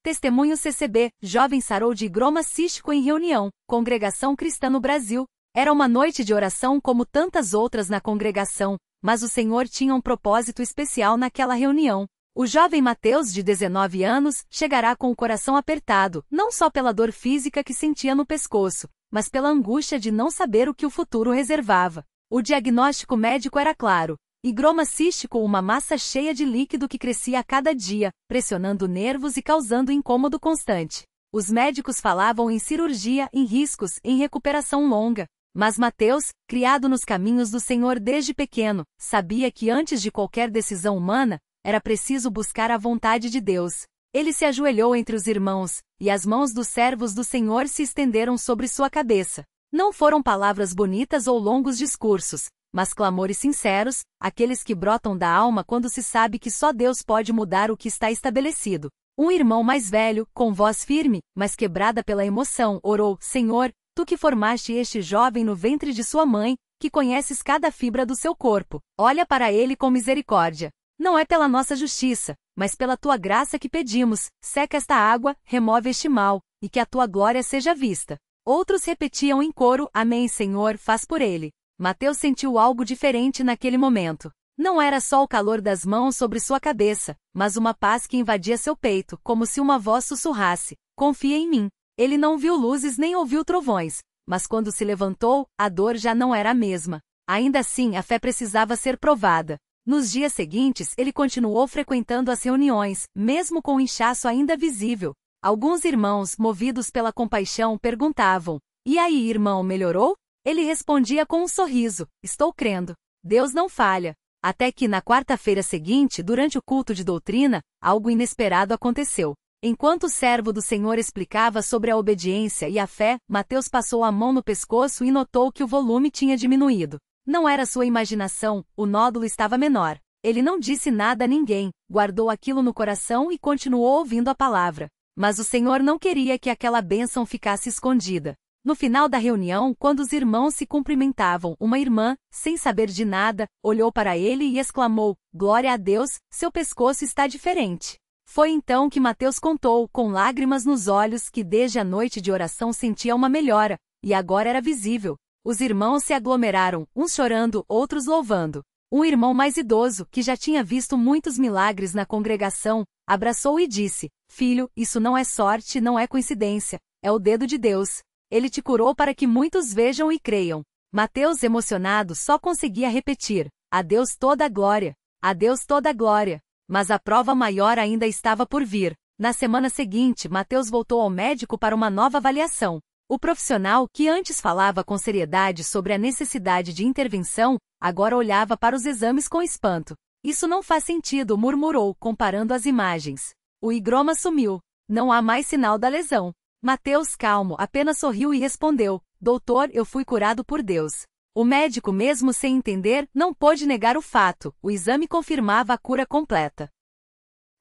Testemunho CCB, jovem sarou de higroma cístico em reunião, congregação cristã no Brasil. Era uma noite de oração como tantas outras na congregação, mas o Senhor tinha um propósito especial naquela reunião. O jovem Mateus, de 19 anos, chegará com o coração apertado, não só pela dor física que sentia no pescoço, mas pela angústia de não saber o que o futuro reservava. O diagnóstico médico era claro. Higroma cístico, uma massa cheia de líquido que crescia a cada dia, pressionando nervos e causando incômodo constante. Os médicos falavam em cirurgia, em riscos, em recuperação longa. Mas Mateus, criado nos caminhos do Senhor desde pequeno, sabia que antes de qualquer decisão humana, era preciso buscar a vontade de Deus. Ele se ajoelhou entre os irmãos, e as mãos dos servos do Senhor se estenderam sobre sua cabeça. Não foram palavras bonitas ou longos discursos, mas clamores sinceros, aqueles que brotam da alma quando se sabe que só Deus pode mudar o que está estabelecido. Um irmão mais velho, com voz firme, mas quebrada pela emoção, orou: Senhor, tu que formaste este jovem no ventre de sua mãe, que conheces cada fibra do seu corpo, olha para ele com misericórdia. Não é pela nossa justiça, mas pela tua graça que pedimos, seca esta água, remove este mal, e que a tua glória seja vista. Outros repetiam em coro: Amém, Senhor, faz por ele. Mateus sentiu algo diferente naquele momento. Não era só o calor das mãos sobre sua cabeça, mas uma paz que invadia seu peito, como se uma voz sussurrasse: confia em mim. Ele não viu luzes nem ouviu trovões, mas quando se levantou, a dor já não era a mesma. Ainda assim, a fé precisava ser provada. Nos dias seguintes, ele continuou frequentando as reuniões, mesmo com o inchaço ainda visível. Alguns irmãos, movidos pela compaixão, perguntavam: E aí, irmão, melhorou? Ele respondia com um sorriso: Estou crendo. Deus não falha. Até que, na quarta-feira seguinte, durante o culto de doutrina, algo inesperado aconteceu. Enquanto o servo do Senhor explicava sobre a obediência e a fé, Mateus passou a mão no pescoço e notou que o volume tinha diminuído. Não era sua imaginação, o nódulo estava menor. Ele não disse nada a ninguém, guardou aquilo no coração e continuou ouvindo a palavra. Mas o Senhor não queria que aquela bênção ficasse escondida. No final da reunião, quando os irmãos se cumprimentavam, uma irmã, sem saber de nada, olhou para ele e exclamou: Glória a Deus, seu pescoço está diferente. Foi então que Mateus contou, com lágrimas nos olhos, que desde a noite de oração sentia uma melhora, e agora era visível. Os irmãos se aglomeraram, uns chorando, outros louvando. Um irmão mais idoso, que já tinha visto muitos milagres na congregação, abraçou e disse: Filho, isso não é sorte, não é coincidência, é o dedo de Deus. Ele te curou para que muitos vejam e creiam. Mateus, emocionado, só conseguia repetir: A Deus toda a glória. A Deus toda a glória. Mas a prova maior ainda estava por vir. Na semana seguinte, Mateus voltou ao médico para uma nova avaliação. O profissional, que antes falava com seriedade sobre a necessidade de intervenção, agora olhava para os exames com espanto. Isso não faz sentido, murmurou, comparando as imagens. O higroma sumiu. Não há mais sinal da lesão. Mateus, calmo, apenas sorriu e respondeu: Doutor, eu fui curado por Deus. O médico, mesmo sem entender, não pôde negar o fato. O exame confirmava a cura completa.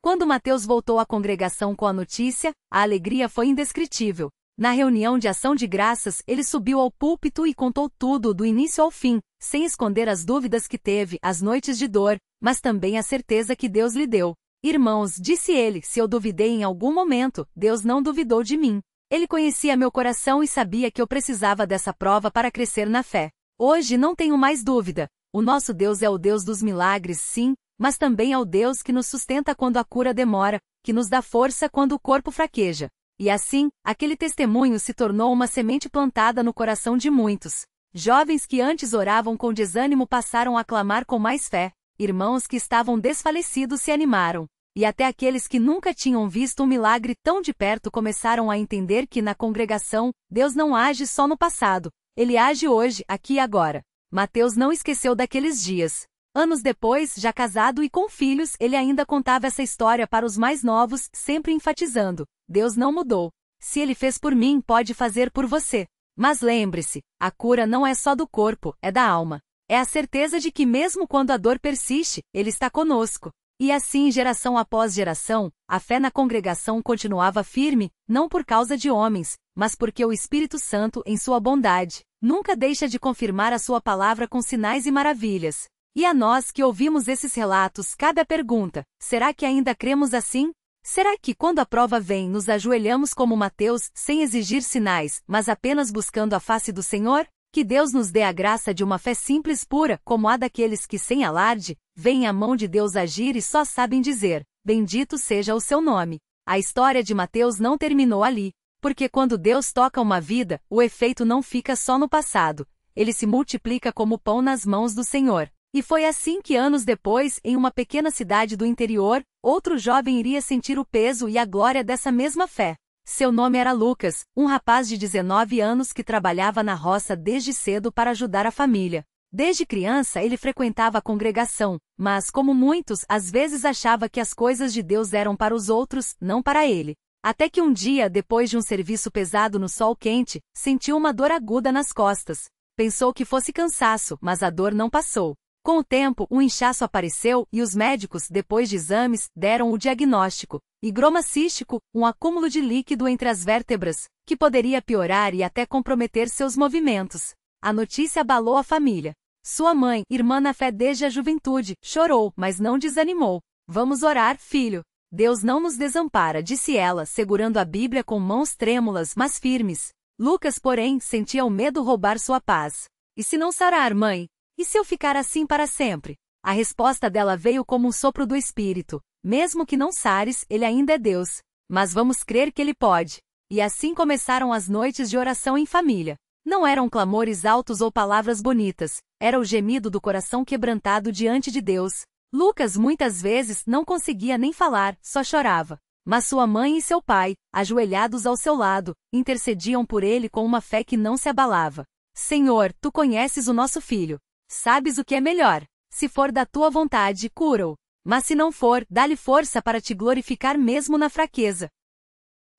Quando Mateus voltou à congregação com a notícia, a alegria foi indescritível. Na reunião de ação de graças, ele subiu ao púlpito e contou tudo do início ao fim, sem esconder as dúvidas que teve, as noites de dor, mas também a certeza que Deus lhe deu. Irmãos, disse ele, se eu duvidei em algum momento, Deus não duvidou de mim. Ele conhecia meu coração e sabia que eu precisava dessa prova para crescer na fé. Hoje não tenho mais dúvida. O nosso Deus é o Deus dos milagres, sim, mas também é o Deus que nos sustenta quando a cura demora, que nos dá força quando o corpo fraqueja. E assim, aquele testemunho se tornou uma semente plantada no coração de muitos. Jovens que antes oravam com desânimo passaram a clamar com mais fé. Irmãos que estavam desfalecidos se animaram. E até aqueles que nunca tinham visto um milagre tão de perto começaram a entender que na congregação, Deus não age só no passado. Ele age hoje, aqui e agora. Mateus não esqueceu daqueles dias. Anos depois, já casado e com filhos, ele ainda contava essa história para os mais novos, sempre enfatizando: Deus não mudou. Se ele fez por mim, pode fazer por você. Mas lembre-se, a cura não é só do corpo, é da alma. É a certeza de que mesmo quando a dor persiste, ele está conosco. E assim, geração após geração, a fé na congregação continuava firme, não por causa de homens, mas porque o Espírito Santo, em sua bondade, nunca deixa de confirmar a sua palavra com sinais e maravilhas. E a nós que ouvimos esses relatos, cabe a pergunta: será que ainda cremos assim? Será que quando a prova vem nos ajoelhamos como Mateus, sem exigir sinais, mas apenas buscando a face do Senhor? Que Deus nos dê a graça de uma fé simples pura, como a daqueles que sem alarde, veem a mão de Deus agir e só sabem dizer, bendito seja o seu nome. A história de Mateus não terminou ali, porque quando Deus toca uma vida, o efeito não fica só no passado, ele se multiplica como pão nas mãos do Senhor. E foi assim que anos depois, em uma pequena cidade do interior, outro jovem iria sentir o peso e a glória dessa mesma fé. Seu nome era Lucas, um rapaz de 19 anos que trabalhava na roça desde cedo para ajudar a família. Desde criança ele frequentava a congregação, mas como muitos, às vezes achava que as coisas de Deus eram para os outros, não para ele. Até que um dia, depois de um serviço pesado no sol quente, sentiu uma dor aguda nas costas. Pensou que fosse cansaço, mas a dor não passou. Com o tempo, um inchaço apareceu e os médicos, depois de exames, deram o diagnóstico: higroma cístico, um acúmulo de líquido entre as vértebras, que poderia piorar e até comprometer seus movimentos. A notícia abalou a família. Sua mãe, irmã na fé desde a juventude, chorou, mas não desanimou. Vamos orar, filho. Deus não nos desampara, disse ela, segurando a Bíblia com mãos trêmulas, mas firmes. Lucas, porém, sentia o medo roubar sua paz. E se não sarar, mãe? E se eu ficar assim para sempre? A resposta dela veio como um sopro do Espírito. Mesmo que não sares, ele ainda é Deus. Mas vamos crer que ele pode. E assim começaram as noites de oração em família. Não eram clamores altos ou palavras bonitas, era o gemido do coração quebrantado diante de Deus. Lucas muitas vezes não conseguia nem falar, só chorava. Mas sua mãe e seu pai, ajoelhados ao seu lado, intercediam por ele com uma fé que não se abalava. Senhor, tu conheces o nosso filho. Sabes o que é melhor. Se for da tua vontade, cura-o. Mas se não for, dá-lhe força para te glorificar mesmo na fraqueza.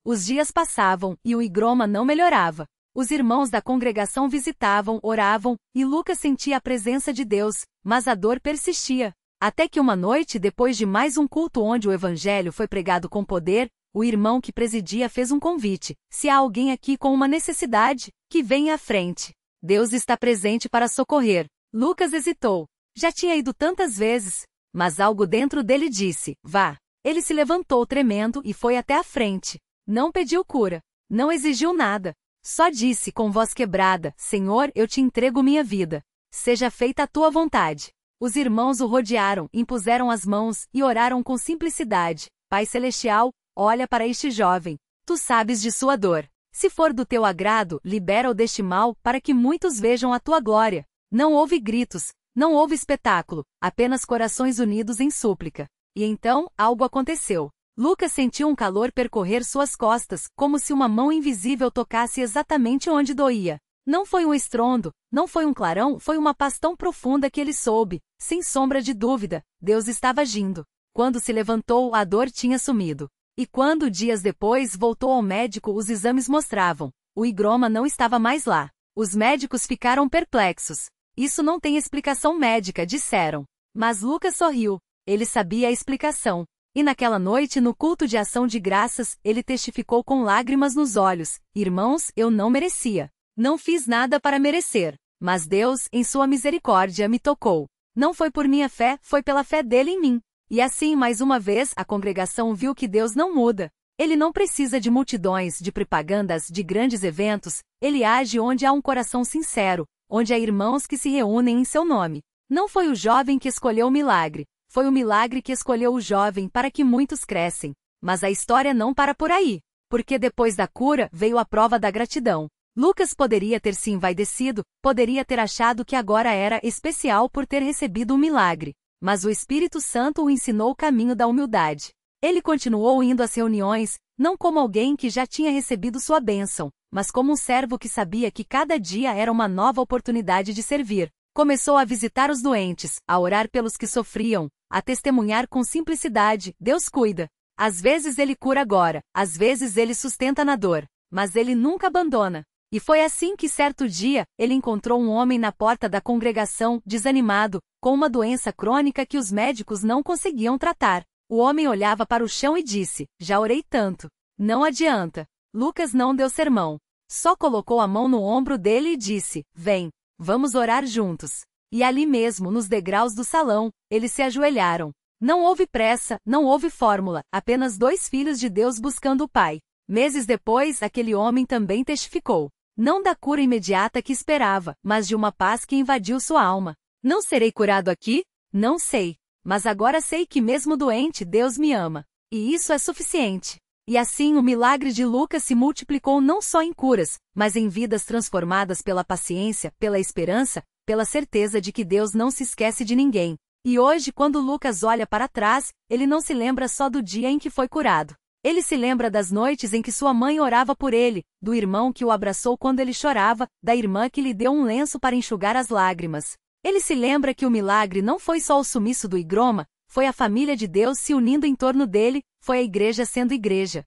Os dias passavam, e o higroma não melhorava. Os irmãos da congregação visitavam, oravam, e Lucas sentia a presença de Deus, mas a dor persistia. Até que uma noite, depois de mais um culto onde o evangelho foi pregado com poder, o irmão que presidia fez um convite: se há alguém aqui com uma necessidade, que venha à frente. Deus está presente para socorrer. Lucas hesitou. Já tinha ido tantas vezes. Mas algo dentro dele disse: vá. Ele se levantou tremendo e foi até a frente. Não pediu cura. Não exigiu nada. Só disse com voz quebrada: Senhor, eu te entrego minha vida. Seja feita a tua vontade. Os irmãos o rodearam, impuseram as mãos e oraram com simplicidade: Pai Celestial, olha para este jovem. Tu sabes de sua dor. Se for do teu agrado, libera-o deste mal para que muitos vejam a tua glória. Não houve gritos, não houve espetáculo, apenas corações unidos em súplica. E então, algo aconteceu. Lucas sentiu um calor percorrer suas costas, como se uma mão invisível tocasse exatamente onde doía. Não foi um estrondo, não foi um clarão, foi uma paz tão profunda que ele soube, sem sombra de dúvida, Deus estava agindo. Quando se levantou, a dor tinha sumido. E quando, dias depois, voltou ao médico, os exames mostravam: o higroma não estava mais lá. Os médicos ficaram perplexos. Isso não tem explicação médica, disseram. Mas Lucas sorriu. Ele sabia a explicação. E naquela noite, no culto de ação de graças, ele testificou com lágrimas nos olhos: Irmãos, eu não merecia. Não fiz nada para merecer. Mas Deus, em sua misericórdia, me tocou. Não foi por minha fé, foi pela fé dele em mim. E assim, mais uma vez, a congregação viu que Deus não muda. Ele não precisa de multidões, de propagandas, de grandes eventos. Ele age onde há um coração sincero, onde há irmãos que se reúnem em seu nome. Não foi o jovem que escolheu o milagre, foi o milagre que escolheu o jovem para que muitos crescem. Mas a história não para por aí, porque depois da cura veio a prova da gratidão. Lucas poderia ter se envaidecido, poderia ter achado que agora era especial por ter recebido um milagre. Mas o Espírito Santo o ensinou o caminho da humildade. Ele continuou indo às reuniões, não como alguém que já tinha recebido sua bênção, mas como um servo que sabia que cada dia era uma nova oportunidade de servir. Começou a visitar os doentes, a orar pelos que sofriam, a testemunhar com simplicidade: Deus cuida. Às vezes ele cura agora, às vezes ele sustenta na dor, mas ele nunca abandona. E foi assim que certo dia, ele encontrou um homem na porta da congregação, desanimado, com uma doença crônica que os médicos não conseguiam tratar. O homem olhava para o chão e disse: já orei tanto. Não adianta. Lucas não deu sermão. Só colocou a mão no ombro dele e disse: vem, vamos orar juntos. E ali mesmo, nos degraus do salão, eles se ajoelharam. Não houve pressa, não houve fórmula, apenas dois filhos de Deus buscando o Pai. Meses depois, aquele homem também testificou. Não da cura imediata que esperava, mas de uma paz que invadiu sua alma. Não serei curado aqui? Não sei. Mas agora sei que mesmo doente, Deus me ama. E isso é suficiente. E assim o milagre de Lucas se multiplicou não só em curas, mas em vidas transformadas pela paciência, pela esperança, pela certeza de que Deus não se esquece de ninguém. E hoje, quando Lucas olha para trás, ele não se lembra só do dia em que foi curado. Ele se lembra das noites em que sua mãe orava por ele, do irmão que o abraçou quando ele chorava, da irmã que lhe deu um lenço para enxugar as lágrimas. Ele se lembra que o milagre não foi só o sumiço do higroma, foi a família de Deus se unindo em torno dele, foi a igreja sendo igreja.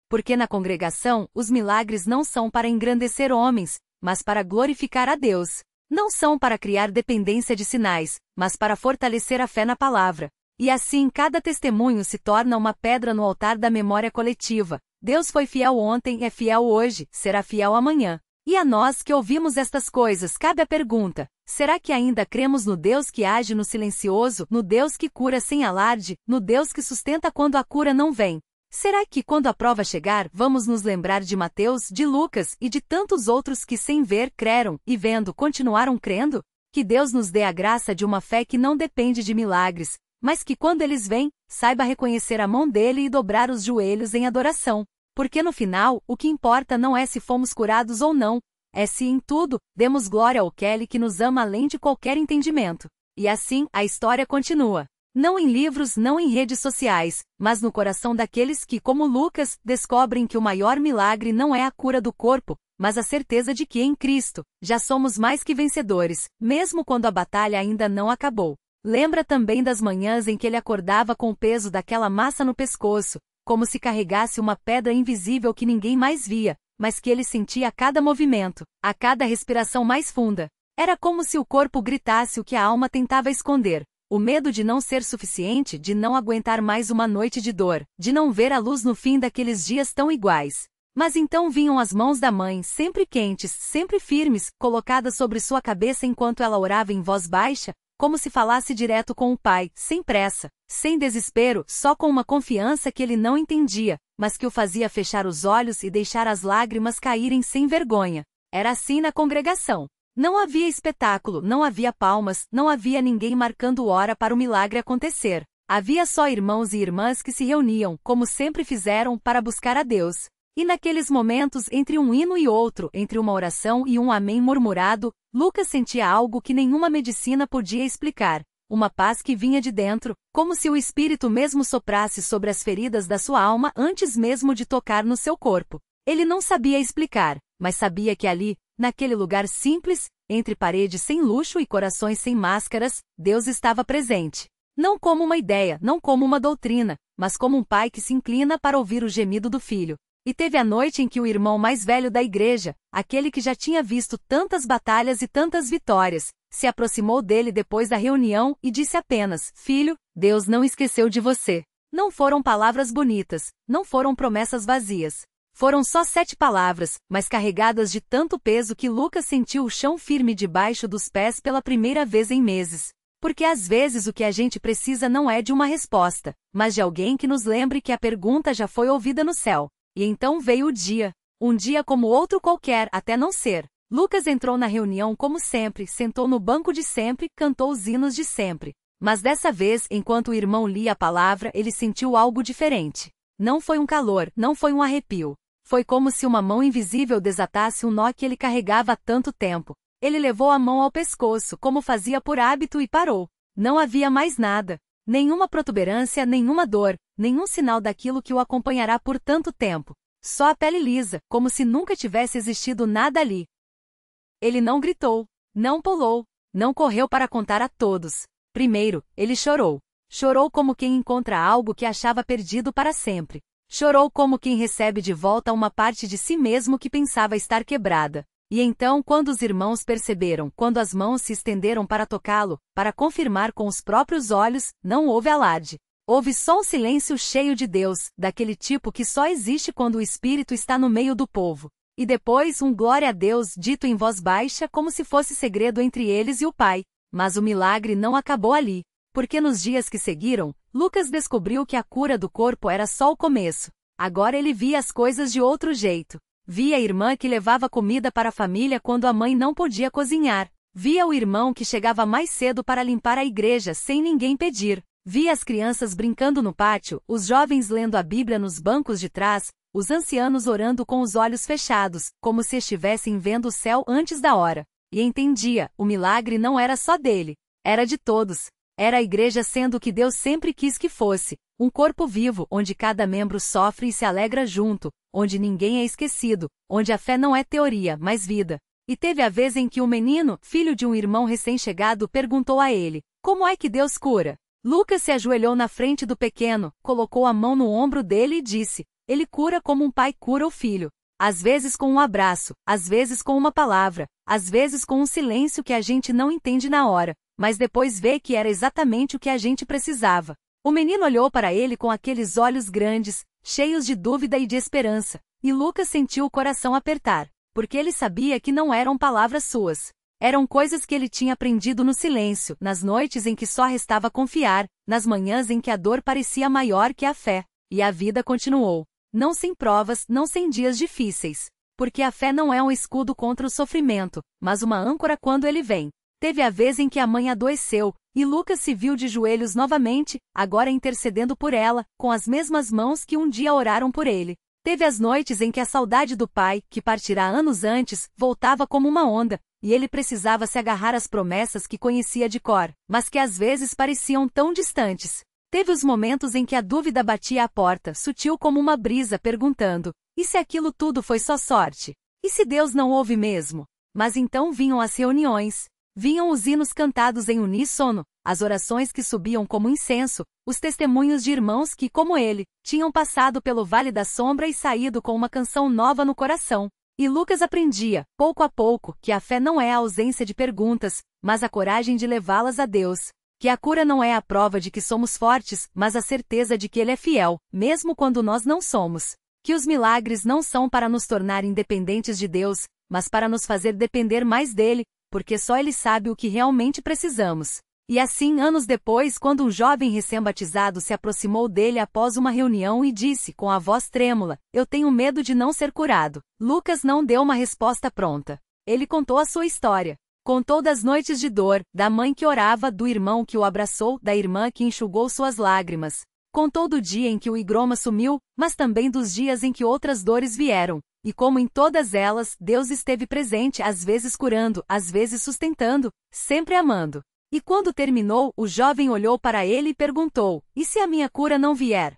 Porque na congregação, os milagres não são para engrandecer homens, mas para glorificar a Deus. Não são para criar dependência de sinais, mas para fortalecer a fé na palavra. E assim cada testemunho se torna uma pedra no altar da memória coletiva. Deus foi fiel ontem, é fiel hoje, será fiel amanhã. E a nós que ouvimos estas coisas cabe a pergunta: será que ainda cremos no Deus que age no silencioso, no Deus que cura sem alarde, no Deus que sustenta quando a cura não vem? Será que quando a prova chegar, vamos nos lembrar de Mateus, de Lucas e de tantos outros que sem ver creram, e vendo continuaram crendo? Que Deus nos dê a graça de uma fé que não depende de milagres, mas que quando eles vêm, saiba reconhecer a mão dele e dobrar os joelhos em adoração. Porque no final, o que importa não é se fomos curados ou não, é se em tudo, demos glória ao Kelly que nos ama além de qualquer entendimento. E assim, a história continua. Não em livros, não em redes sociais, mas no coração daqueles que, como Lucas, descobrem que o maior milagre não é a cura do corpo, mas a certeza de que em Cristo, já somos mais que vencedores, mesmo quando a batalha ainda não acabou. Lembra também das manhãs em que ele acordava com o peso daquela massa no pescoço, como se carregasse uma pedra invisível que ninguém mais via, mas que ele sentia a cada movimento, a cada respiração mais funda. Era como se o corpo gritasse o que a alma tentava esconder. O medo de não ser suficiente, de não aguentar mais uma noite de dor, de não ver a luz no fim daqueles dias tão iguais. Mas então vinham as mãos da mãe, sempre quentes, sempre firmes, colocadas sobre sua cabeça enquanto ela orava em voz baixa, como se falasse direto com o pai, sem pressa, sem desespero, só com uma confiança que ele não entendia, mas que o fazia fechar os olhos e deixar as lágrimas caírem sem vergonha. Era assim na congregação. Não havia espetáculo, não havia palmas, não havia ninguém marcando hora para o milagre acontecer. Havia só irmãos e irmãs que se reuniam, como sempre fizeram, para buscar a Deus. E naqueles momentos, entre um hino e outro, entre uma oração e um amém murmurado, Lucas sentia algo que nenhuma medicina podia explicar. Uma paz que vinha de dentro, como se o Espírito mesmo soprasse sobre as feridas da sua alma antes mesmo de tocar no seu corpo. Ele não sabia explicar, mas sabia que ali, naquele lugar simples, entre paredes sem luxo e corações sem máscaras, Deus estava presente. Não como uma ideia, não como uma doutrina, mas como um pai que se inclina para ouvir o gemido do filho. E teve a noite em que o irmão mais velho da igreja, aquele que já tinha visto tantas batalhas e tantas vitórias, se aproximou dele depois da reunião e disse apenas: "Filho, Deus não esqueceu de você." Não foram palavras bonitas, não foram promessas vazias. Foram só 7 palavras, mas carregadas de tanto peso que Lucas sentiu o chão firme debaixo dos pés pela primeira vez em meses. Porque às vezes o que a gente precisa não é de uma resposta, mas de alguém que nos lembre que a pergunta já foi ouvida no céu. E então veio o dia. Um dia como outro qualquer, até não ser. Lucas entrou na reunião como sempre, sentou no banco de sempre, cantou os hinos de sempre. Mas dessa vez, enquanto o irmão lia a palavra, ele sentiu algo diferente. Não foi um calor, não foi um arrepio. Foi como se uma mão invisível desatasse um nó que ele carregava há tanto tempo. Ele levou a mão ao pescoço, como fazia por hábito, e parou. Não havia mais nada. Nenhuma protuberância, nenhuma dor, nenhum sinal daquilo que o acompanhará por tanto tempo. Só a pele lisa, como se nunca tivesse existido nada ali. Ele não gritou, não pulou, não correu para contar a todos. Primeiro, ele chorou. Chorou como quem encontra algo que achava perdido para sempre. Chorou como quem recebe de volta uma parte de si mesmo que pensava estar quebrada. E então, quando os irmãos perceberam, quando as mãos se estenderam para tocá-lo, para confirmar com os próprios olhos, não houve alarde. Houve só um silêncio cheio de Deus, daquele tipo que só existe quando o Espírito está no meio do povo. E depois um glória a Deus dito em voz baixa como se fosse segredo entre eles e o Pai. Mas o milagre não acabou ali. Porque nos dias que seguiram, Lucas descobriu que a cura do corpo era só o começo. Agora ele via as coisas de outro jeito. Via a irmã que levava comida para a família quando a mãe não podia cozinhar. Via o irmão que chegava mais cedo para limpar a igreja sem ninguém pedir. Via as crianças brincando no pátio, os jovens lendo a Bíblia nos bancos de trás, os ancianos orando com os olhos fechados, como se estivessem vendo o céu antes da hora. E entendia, o milagre não era só dele, era de todos. Era a igreja sendo o que Deus sempre quis que fosse, um corpo vivo onde cada membro sofre e se alegra junto, onde ninguém é esquecido, onde a fé não é teoria, mas vida. E teve a vez em que um menino, filho de um irmão recém-chegado, perguntou a ele: como é que Deus cura? Lucas se ajoelhou na frente do pequeno, colocou a mão no ombro dele e disse: ele cura como um pai cura o filho. Às vezes com um abraço, às vezes com uma palavra, às vezes com um silêncio que a gente não entende na hora, mas depois vê que era exatamente o que a gente precisava. O menino olhou para ele com aqueles olhos grandes, cheios de dúvida e de esperança, e Lucas sentiu o coração apertar, porque ele sabia que não eram palavras suas. Eram coisas que ele tinha aprendido no silêncio, nas noites em que só restava confiar, nas manhãs em que a dor parecia maior que a fé. E a vida continuou. Não sem provas, não sem dias difíceis. Porque a fé não é um escudo contra o sofrimento, mas uma âncora quando ele vem. Teve a vez em que a mãe adoeceu, e Lucas se viu de joelhos novamente, agora intercedendo por ela, com as mesmas mãos que um dia oraram por ele. Teve as noites em que a saudade do pai, que partirá anos antes, voltava como uma onda, e ele precisava se agarrar às promessas que conhecia de cor, mas que às vezes pareciam tão distantes. Teve os momentos em que a dúvida batia à porta, sutil como uma brisa, perguntando: e se aquilo tudo foi só sorte? E se Deus não ouve mesmo? Mas então vinham as reuniões, vinham os hinos cantados em uníssono, as orações que subiam como incenso, os testemunhos de irmãos que, como ele, tinham passado pelo vale da sombra e saído com uma canção nova no coração. E Lucas aprendia, pouco a pouco, que a fé não é a ausência de perguntas, mas a coragem de levá-las a Deus. Que a cura não é a prova de que somos fortes, mas a certeza de que Ele é fiel, mesmo quando nós não somos. Que os milagres não são para nos tornar independentes de Deus, mas para nos fazer depender mais dele, porque só Ele sabe o que realmente precisamos. E assim, anos depois, quando um jovem recém-batizado se aproximou dele após uma reunião e disse, com a voz trêmula: eu tenho medo de não ser curado. Lucas não deu uma resposta pronta. Ele contou a sua história. Contou das noites de dor, da mãe que orava, do irmão que o abraçou, da irmã que enxugou suas lágrimas. Contou do dia em que o higroma sumiu, mas também dos dias em que outras dores vieram. E como em todas elas, Deus esteve presente, às vezes curando, às vezes sustentando, sempre amando. E quando terminou, o jovem olhou para ele e perguntou: e se a minha cura não vier?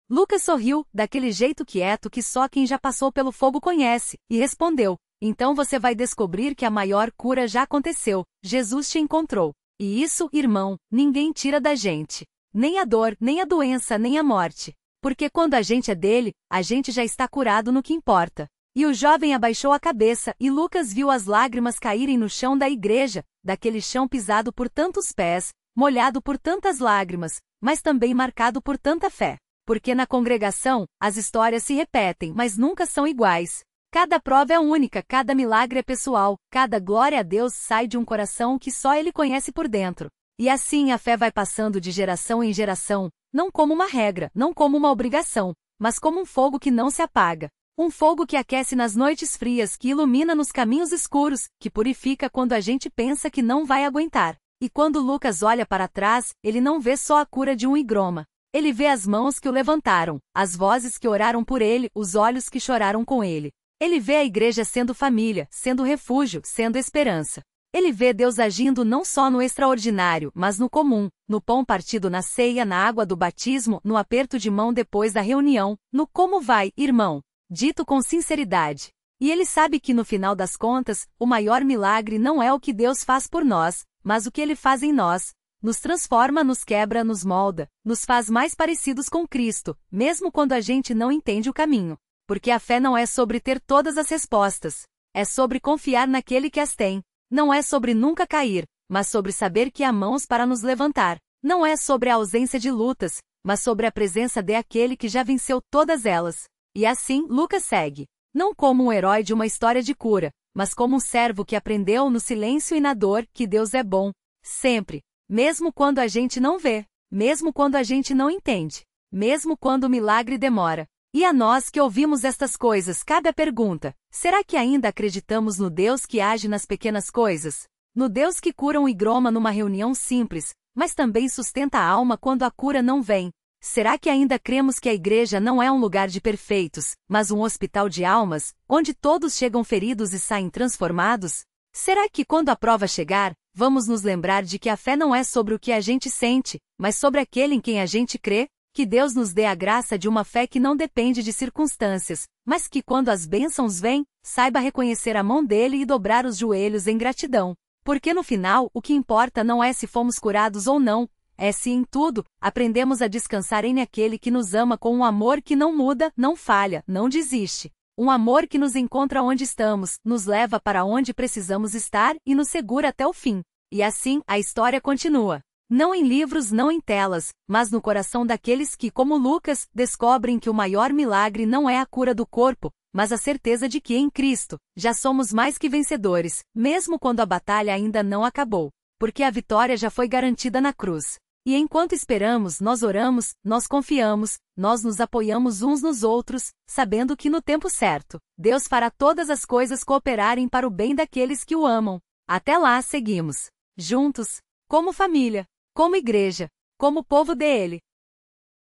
Lucas sorriu, daquele jeito quieto que só quem já passou pelo fogo conhece, e respondeu: então você vai descobrir que a maior cura já aconteceu, Jesus te encontrou. E isso, irmão, ninguém tira da gente. Nem a dor, nem a doença, nem a morte. Porque quando a gente é dele, a gente já está curado no que importa. E o jovem abaixou a cabeça, e Lucas viu as lágrimas caírem no chão da igreja, daquele chão pisado por tantos pés, molhado por tantas lágrimas, mas também marcado por tanta fé. Porque na congregação, as histórias se repetem, mas nunca são iguais. Cada prova é única, cada milagre é pessoal, cada glória a Deus sai de um coração que só Ele conhece por dentro. E assim a fé vai passando de geração em geração, não como uma regra, não como uma obrigação, mas como um fogo que não se apaga. Um fogo que aquece nas noites frias, que ilumina nos caminhos escuros, que purifica quando a gente pensa que não vai aguentar. E quando Lucas olha para trás, ele não vê só a cura de um higroma. Ele vê as mãos que o levantaram, as vozes que oraram por ele, os olhos que choraram com ele. Ele vê a igreja sendo família, sendo refúgio, sendo esperança. Ele vê Deus agindo não só no extraordinário, mas no comum, no pão partido na ceia, na água do batismo, no aperto de mão depois da reunião, no como vai, irmão, dito com sinceridade. E ele sabe que no final das contas, o maior milagre não é o que Deus faz por nós, mas o que Ele faz em nós. Nos transforma, nos quebra, nos molda, nos faz mais parecidos com Cristo, mesmo quando a gente não entende o caminho. Porque a fé não é sobre ter todas as respostas. É sobre confiar naquele que as tem. Não é sobre nunca cair, mas sobre saber que há mãos para nos levantar. Não é sobre a ausência de lutas, mas sobre a presença de aquele que já venceu todas elas. E assim, Lucas segue. Não como um herói de uma história de cura, mas como um servo que aprendeu no silêncio e na dor que Deus é bom, sempre. Mesmo quando a gente não vê, mesmo quando a gente não entende, mesmo quando o milagre demora. E a nós que ouvimos estas coisas cabe a pergunta: será que ainda acreditamos no Deus que age nas pequenas coisas? No Deus que cura um higroma numa reunião simples, mas também sustenta a alma quando a cura não vem? Será que ainda cremos que a igreja não é um lugar de perfeitos, mas um hospital de almas, onde todos chegam feridos e saem transformados? Será que quando a prova chegar, vamos nos lembrar de que a fé não é sobre o que a gente sente, mas sobre aquele em quem a gente crê? Que Deus nos dê a graça de uma fé que não depende de circunstâncias, mas que quando as bênçãos vêm, saiba reconhecer a mão dele e dobrar os joelhos em gratidão. Porque no final, o que importa não é se fomos curados ou não, é se em tudo, aprendemos a descansar em aquele que nos ama com um amor que não muda, não falha, não desiste. Um amor que nos encontra onde estamos, nos leva para onde precisamos estar e nos segura até o fim. E assim, a história continua. Não em livros, não em telas, mas no coração daqueles que, como Lucas, descobrem que o maior milagre não é a cura do corpo, mas a certeza de que em Cristo, já somos mais que vencedores, mesmo quando a batalha ainda não acabou, porque a vitória já foi garantida na cruz. E enquanto esperamos, nós oramos, nós confiamos, nós nos apoiamos uns nos outros, sabendo que no tempo certo, Deus fará todas as coisas cooperarem para o bem daqueles que o amam. Até lá seguimos, juntos, como família, como igreja, como povo dele.